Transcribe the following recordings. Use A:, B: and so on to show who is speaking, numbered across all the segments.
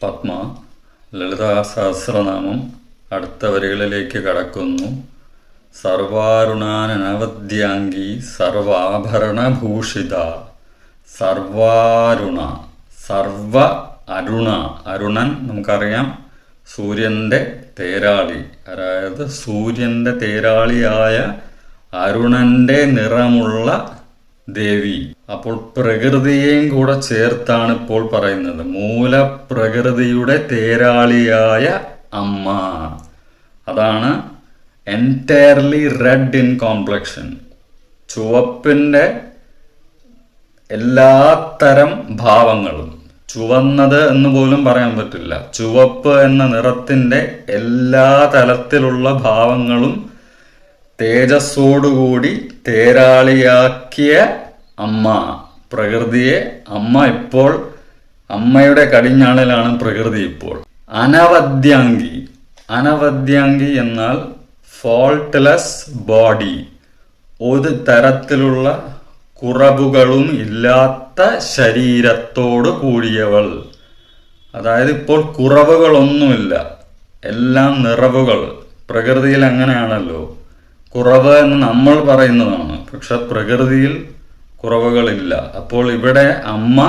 A: പത്മ ലളിതാ സഹസ്രനാമം അടുത്ത വരികളിലേക്ക് കടക്കുന്നു. സർവാരുണാനവദ്യാംഗി സർവാഭരണഭൂഷിത. സർവാരുണ, സർവ അരുണ. അരുണൻ നമുക്കറിയാം സൂര്യൻ്റെ തേരാളി, അതായത് സൂര്യൻ്റെ തേരാളിയായ അരുണൻ്റെ നിറമുള്ള ദേവി. അപ്പോൾ പ്രകൃതിയെയും കൂടെ ചേർത്താണ് ഇപ്പോൾ പറയുന്നത്. മൂലപ്രകൃതിയുടെ തേരാളിയായ അമ്മ. അതാണ് എൻറ്റയർലി റെഡ് ഇൻ കോംപ്ലക്ഷൻ. ചുവപ്പിൻ്റെ എല്ലാ തരം ഭാവങ്ങളും, ചുവന്നത് എന്ന് പോലും പറയാൻ പറ്റില്ല, ചുവപ്പ് എന്ന നിറത്തിൻ്റെ എല്ലാ തലത്തിലുള്ള ഭാവങ്ങളും തേജസ്സോടുകൂടി തേരാളിയാക്കിയ അമ്മ, പ്രകൃതിയെ അമ്മ. ഇപ്പോൾ അമ്മയുടെ കടിഞ്ഞാണിലാണ് പ്രകൃതി ഇപ്പോൾ. അനവദ്യാംഗി. അനവദ്യാംഗി എന്നാൽ ഫോൾട്ട്ലെസ് ബോഡി, ഒരു തരത്തിലുള്ള കുറവുകളും ഇല്ലാത്ത ശരീരത്തോട് കൂടിയവൾ. അതായത് ഇപ്പോൾ കുറവുകളൊന്നുമില്ല, എല്ലാം നിറവുകൾ. പ്രകൃതിയിൽ അങ്ങനെയാണല്ലോ, കുറവ് എന്ന് നമ്മൾ പറയുന്നതാണ്, പക്ഷെ പ്രകൃതിയിൽ കുറവുകളില്ല. അപ്പോൾ ഇവിടെ അമ്മ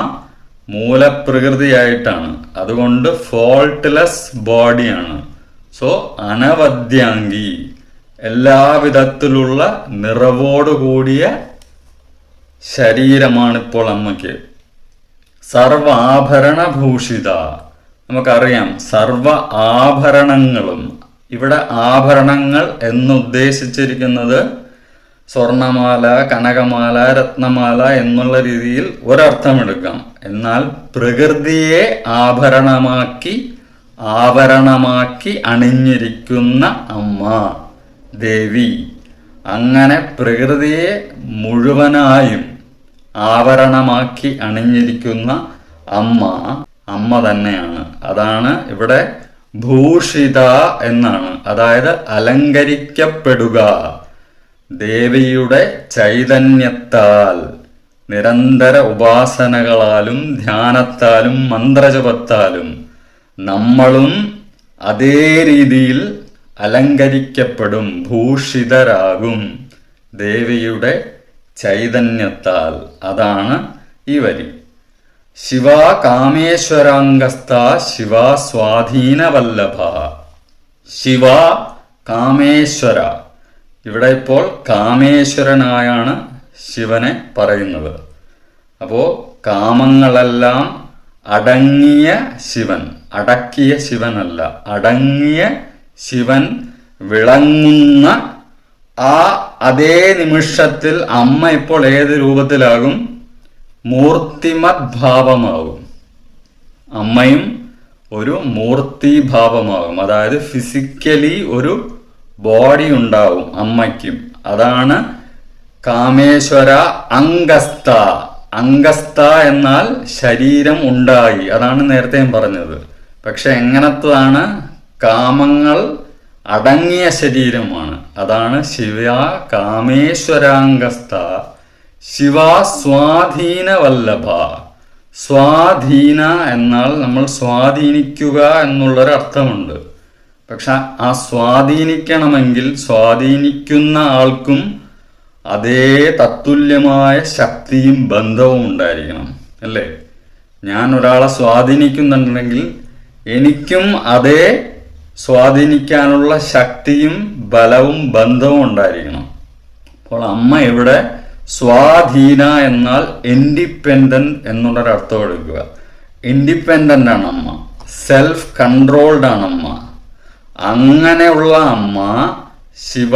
A: മൂലപ്രകൃതിയായിട്ടാണ്, അതുകൊണ്ട് ഫോൾട്ട്ലെസ് ബോഡിയാണ്. സോ അനവദ്യാംഗി, എല്ലാവിധത്തിലുള്ള നിറവോടുകൂടിയ ശരീരമാണിപ്പോൾ അമ്മയ്ക്ക്. സർവ ആഭരണഭൂഷിത. നമുക്കറിയാം സർവ ആഭരണങ്ങളും. ഇവിടെ ആഭരണങ്ങൾ എന്നുദ്ദേശിച്ചിരിക്കുന്നത് സ്വർണമാല, കനകമാല, രത്നമാല എന്നുള്ള രീതിയിൽ ഒരർത്ഥമെടുക്കാം. എന്നാൽ പ്രകൃതിയെ ആഭരണമാക്കി അണിഞ്ഞിരിക്കുന്ന അമ്മ, ദേവി. അങ്ങനെ പ്രകൃതിയെ മുഴുവനായും ആവരണമാക്കി അണിഞ്ഞിരിക്കുന്ന അമ്മ തന്നെയാണ്. അതാണ് ഇവിടെ ഭൂഷിത എന്നാണ്, അതായത് അലങ്കരിക്കപ്പെടുക. ദേവിയുടെ ചൈതന്യത്താൽ, നിരന്തര ഉപാസനകളാലും ധ്യാനത്താലും മന്ത്രജപത്താലും നമ്മളും അതേ രീതിയിൽ അലങ്കരിക്കപ്പെടും, ഭൂഷിതരാകും ദേവിയുടെ ചൈതന്യത്താൽ. അതാണ് ഈ വരി. ശിവ കാമേശ്വരാംഗസ്ഥ ശിവ സ്വാധീനവല്ലഭ. ശിവ കാമേശ്വര. ഇവിടെ ഇപ്പോൾ കാമേശ്വരനായാണ് ശിവനെ പറയുന്നത്. അപ്പോൾ കാമങ്ങളെല്ലാം അടങ്ങിയ ശിവൻ, അടക്കിയ ശിവനല്ല, അടങ്ങിയ ശിവൻ വിളങ്ങുന്ന അതേ നിമിഷത്തിൽ അമ്മ ഇപ്പോൾ ഏത് രൂപത്തിലാകും? മൂർത്തിമത് ഭാവമാകും. അമ്മയും ഒരു മൂർത്തിഭാവമാകും, അതായത് ഫിസിക്കലി ഒരു ബോഡി ഉണ്ടാവും അമ്മയ്ക്കും. അതാണ് കാമേശ്വര അംഗസ്ഥ. അംഗസ്ഥ എന്നാൽ ശരീരം ഉണ്ടായി, അതാണ് നേരത്തെ ഞാൻ പറഞ്ഞത്. പക്ഷെ എങ്ങനത്തതാണ്? കാമങ്ങൾ അടങ്ങിയ ശരീരമാണ്. അതാണ് ശിവ കാമേശ്വരാംഗസ്ഥ ശിവ സ്വാധീനവല്ലഭ. സ്വാധീന എന്നാൽ നമ്മൾ സ്വാധീനിക്കുക എന്നുള്ളൊരർത്ഥമുണ്ട്. പക്ഷെ ആ സ്വാധീനിക്കണമെങ്കിൽ സ്വാധീനിക്കുന്ന ആൾക്കും അതേ തത്തുല്യമായ ശക്തിയും ബന്ധവും ഉണ്ടായിരിക്കണം, അല്ലേ? ഞാൻ ഒരാളെ സ്വാധീനിക്കുന്നുണ്ടെങ്കിൽ എനിക്കും അതേ സ്വാധീനിക്കാനുള്ള ശക്തിയും ബലവും ബന്ധവും ഉണ്ടായിരിക്കണം. അപ്പോൾ അമ്മ ഇവിടെ സ്വാധീന എന്നാൽ ഇൻഡിപെൻഡന്റ് എന്നുള്ളൊരർത്ഥം എടുക്കുക. ഇൻഡിപെൻഡന്റ് ആണ് അമ്മ, സെൽഫ് കൺട്രോൾഡ് ആണ് അമ്മ. അങ്ങനെയുള്ള അമ്മ ശിവ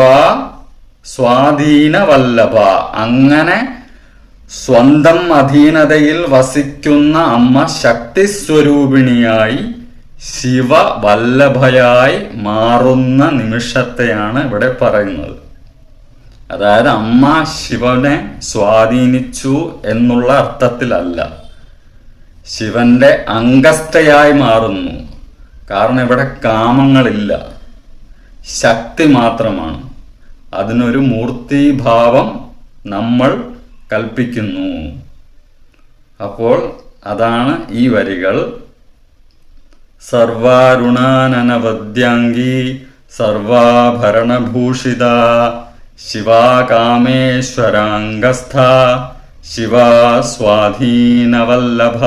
A: സ്വാധീനവല്ലഭ. അങ്ങനെ സ്വന്തം അധീനതയിൽ വസിക്കുന്ന അമ്മ ശക്തിസ്വരൂപിണിയായി ശിവവല്ലഭയായി മാറുന്ന നിമിഷത്തെയാണ് ഇവിടെ പറയുന്നത്. അതായത് അമ്മ ശിവനെ സ്വാധീനിച്ചു എന്നുള്ള അർത്ഥത്തിലല്ല, ശിവന്റെ അംഗസ്ഥയായി മാറുന്നു. കാരണം ഇവിടെ കാമങ്ങളില്ല, ശക്തി മാത്രമാണ്. അതിനൊരു മൂർത്തിഭാവം നമ്മൾ കൽപ്പിക്കുന്നു. അപ്പോൾ അതാണ് ഈ വരികൾ. സർവാരുണാനനവദ്യാംഗീ സർവാഭരണഭൂഷിത ശിവാ കാമേശ്വരാംഗസ്ഥ ശിവാ സ്വാധീനവല്ലഭ.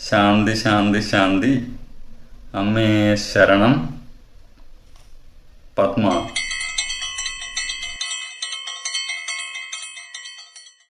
A: ശാന്തി ശാന്തി ശാന്തി. അമ്മേ ശരണം. പത്മ.